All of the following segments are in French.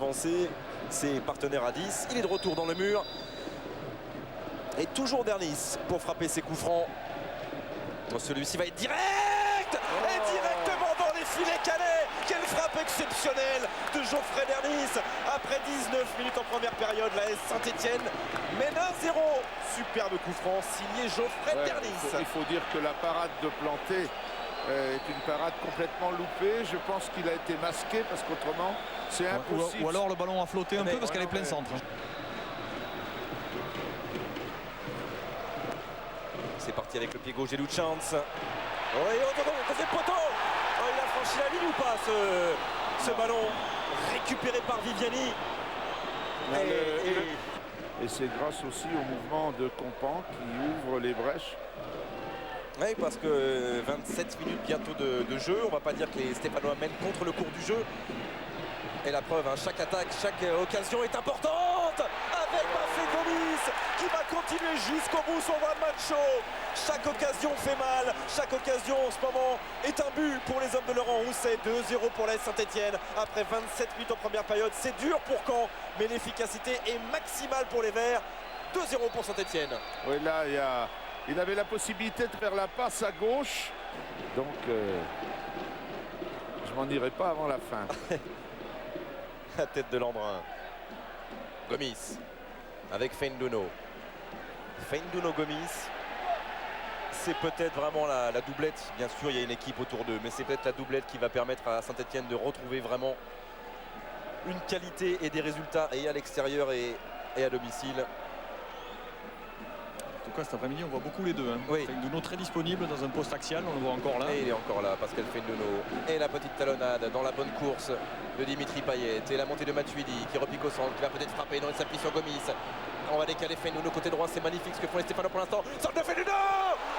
Avancé, ses partenaires à 10, il est de retour dans le mur. Et toujours Dernis pour frapper ses coups francs. Celui-ci va être direct et directement dans les filets calais. Quelle frappe exceptionnelle de Geoffrey Dernis. Après 19 minutes en première période, la S Saint-Etienne mène 1-0. Superbe coup franc signé Geoffrey Dernis. Il faut dire que la parade de Planté est une parade complètement loupée. Je pense qu'il a été masqué parce qu'autrement c'est impossible. Ou alors le ballon a flotté un peu parce qu'elle est plein centre. C'est parti avec le pied gauche et Luchance. Oh, et deuxième poteau. Oh, il a franchi la ligne ou pas ce ballon récupéré par Viviani. Et c'est grâce aussi au mouvement de Compan qui ouvre les brèches. Oui, parce que 27 minutes bientôt de jeu. On va pas dire que les Stéphanois mènent contre le cours du jeu. Et la preuve, hein, chaque attaque, chaque occasion est importante. Avec Bafé Gomis qui va continuer jusqu'au bout son one-man show. Chaque occasion fait mal. Chaque occasion en ce moment est un but pour les hommes de Laurent Rousset. 2-0 pour la Saint-Etienne. Après 27 minutes en première période, c'est dur pour Caen. Mais l'efficacité est maximale pour les Verts. 2-0 pour Saint-Etienne. Oui, là, il avait la possibilité de faire la passe à gauche. Donc, je m'en irai pas avant la fin. La tête de Landrin. Gomis avec Feindouno. Gomis. C'est peut-être vraiment la doublette. Bien sûr, il y a une équipe autour d'eux, mais c'est peut-être la doublette qui va permettre à Saint-Etienne de retrouver vraiment une qualité et des résultats, et à l'extérieur et à domicile. En tout cas, cet après-midi, on voit beaucoup les deux. Hein. Oui. Feindouno très disponible dans un poste axial, on le voit encore là. Et il est encore là, Pascal Feindouno. Et la petite talonnade dans la bonne course de Dimitri Payet. Et la montée de Matuidi qui repique au centre, qui va peut-être frapper. Non, il s'appuie sur Gomis. On va décaler Feindouno côté droit, c'est magnifique ce que font les Stéphanois pour l'instant. Centre de Feindouno.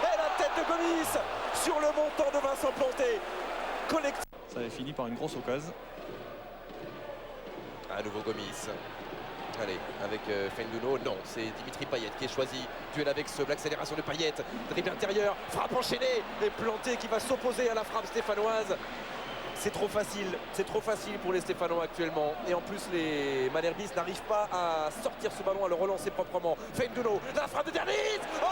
Et la tête de Gomis sur le montant de Vincent Planté. Collectif. Ça avait fini par une grosse occasion. À nouveau Gomis. Allez, avec Feindouno, non, c'est Dimitri Payet qui est choisi. Duel avec ce, l'accélération de Payet, dribble intérieur, frappe enchaînée, et Planté qui va s'opposer à la frappe stéphanoise. C'est trop facile pour les Stéphanois actuellement. Et en plus, les Malherbis n'arrivent pas à sortir ce ballon, à le relancer proprement. Feindouno, la frappe de Dernis. Oh,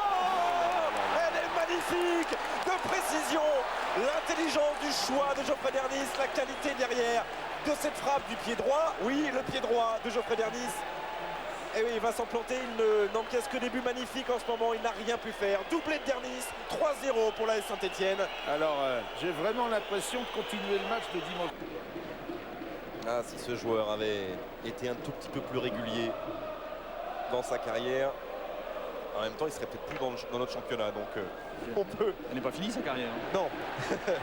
elle est magnifique, de précision. L'intelligence du choix de Geoffrey Dernis, la qualité derrière de cette frappe du pied droit. Oui, le pied droit de Geoffrey Dernis. Et oui, Vincent Planté, il n'encaisse que des buts magnifiques en ce moment, il n'a rien pu faire. Doublé de Dernis, 3-0 pour la Saint-Etienne. Alors, j'ai vraiment l'impression de continuer le match de dimanche. Ah, si ce joueur avait été un tout petit peu plus régulier dans sa carrière, en même temps, il serait peut-être plus dans notre championnat, donc on peut... Elle n'est pas finie sa carrière. Non,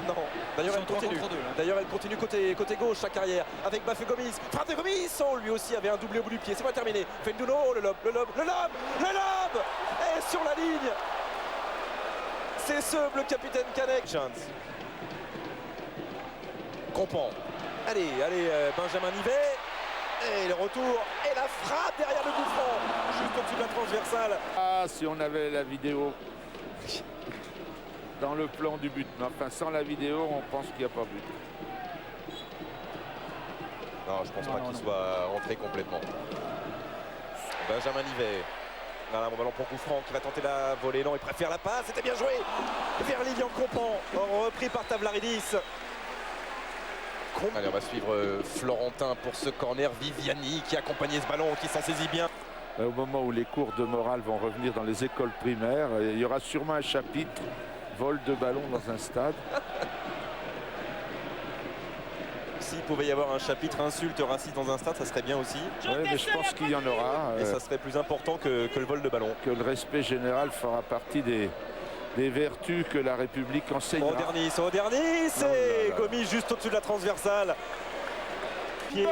non. D'ailleurs, elle continue. D'ailleurs, elle continue côté gauche sa carrière avec Bafé Gomis. Frappe de Gomis. Oh, lui aussi avait un doublé au bout du pied. C'est pas terminé. Feindouno, le lob. Et sur la ligne. C'est le capitaine Canek. Chance. Compan. Allez, Benjamin Nivet. Et le retour. Et la frappe derrière le coup franc. Juste au-dessus de la transversale. Ah, si on avait la vidéo dans le plan du but. Mais enfin, sans la vidéo, on pense qu'il n'y a pas but. Non, je pense pas qu'il soit rentré complètement. Benjamin Nivet. Voilà, mon ballon pour coup franc qui va tenter la volée. Non, il préfère la passe. C'était bien joué. Vers Lilian Compan. Repris par Tavlaridis. Allez, on va suivre Florentin pour ce corner. Viviani qui accompagnait ce ballon, qui s'en saisit bien. Au moment où les cours de morale vont revenir dans les écoles primaires, il y aura sûrement un chapitre vol de ballon dans un stade. S'il pouvait y avoir un chapitre insulte raciste dans un stade, ça serait bien aussi. Oui, mais je pense qu'il y en aura. Et ça serait plus important que le vol de ballon. Que le respect général fera partie des vertus que la République enseignera. Au Dernis, et Gomis juste au-dessus de la transversale. Pied.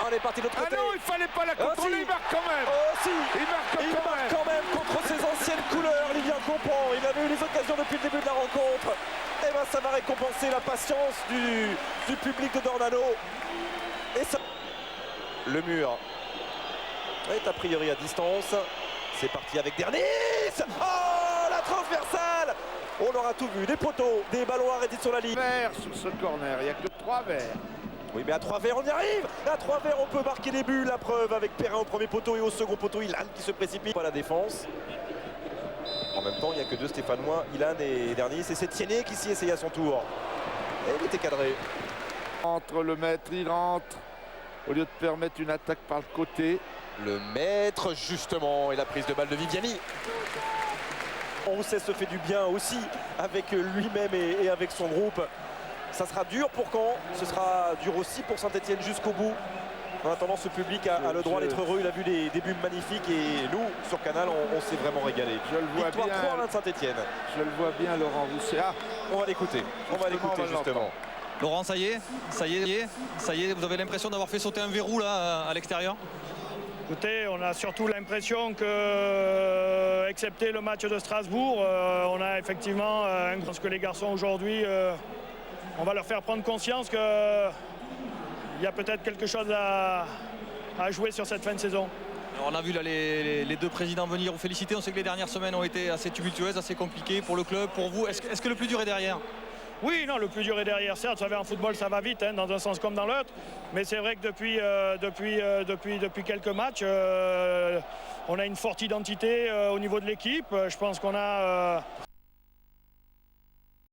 On est parti de l'autre côté. Ah non, il fallait pas la contrôler, il marque quand même. Oh si, il marque quand même contre ses anciennes couleurs, Lilian Compan. Il avait eu les occasions depuis le début de la rencontre. Et bien ça va récompenser la patience du public de Dornano. Et ça... Le mur est a priori à distance. C'est parti avec Dernis. Oh, la transversale. On aura tout vu, des poteaux, des ballons arrêtés sur la ligne. Vert sur ce corner, il n'y a que 3 verts. Oui, mais à 3 verres, on y arrive. À 3 verres, on peut marquer des buts. La preuve avec Perrin au premier poteau et au second poteau, Ilan qui se précipite à la défense. En même temps, il n'y a que 2 Stéphanois, Ilan et dernier, c'est Sétienné qui s'y essaye à son tour. Et il était cadré. Entre le maître, il rentre. Au lieu de permettre une attaque par le côté. Le maître, justement, et la prise de balle de Viviani. Rousset se fait du bien aussi avec lui-même et avec son groupe. Ça sera dur pour Caen, ce sera dur aussi pour Saint-Etienne jusqu'au bout. En attendant, ce public a le droit d'être heureux. Il a vu des buts magnifiques et nous, sur Canal, on s'est vraiment régalé. Je le vois Victoire bien. 3-1 de Saint-Etienne. Je le vois bien, Laurent Rousset. Ah, On va l'écouter. On va l'écouter justement. Laurent, ça y est, vous avez l'impression d'avoir fait sauter un verrou là à l'extérieur? Écoutez, on a surtout l'impression que, excepté le match de Strasbourg, on a effectivement, je pense que les garçons aujourd'hui, on va leur faire prendre conscience qu'il y a peut-être quelque chose à jouer sur cette fin de saison. Alors on a vu là, les 2 présidents venir vous féliciter. On sait que les dernières semaines ont été assez tumultueuses, assez compliquées pour le club, pour vous. Est-ce que le plus dur est derrière? Oui, non, le plus dur est derrière. Certes, vous savez, en football, ça va vite, hein, dans un sens comme dans l'autre. Mais c'est vrai que depuis quelques matchs, on a une forte identité au niveau de l'équipe. Je pense qu'on a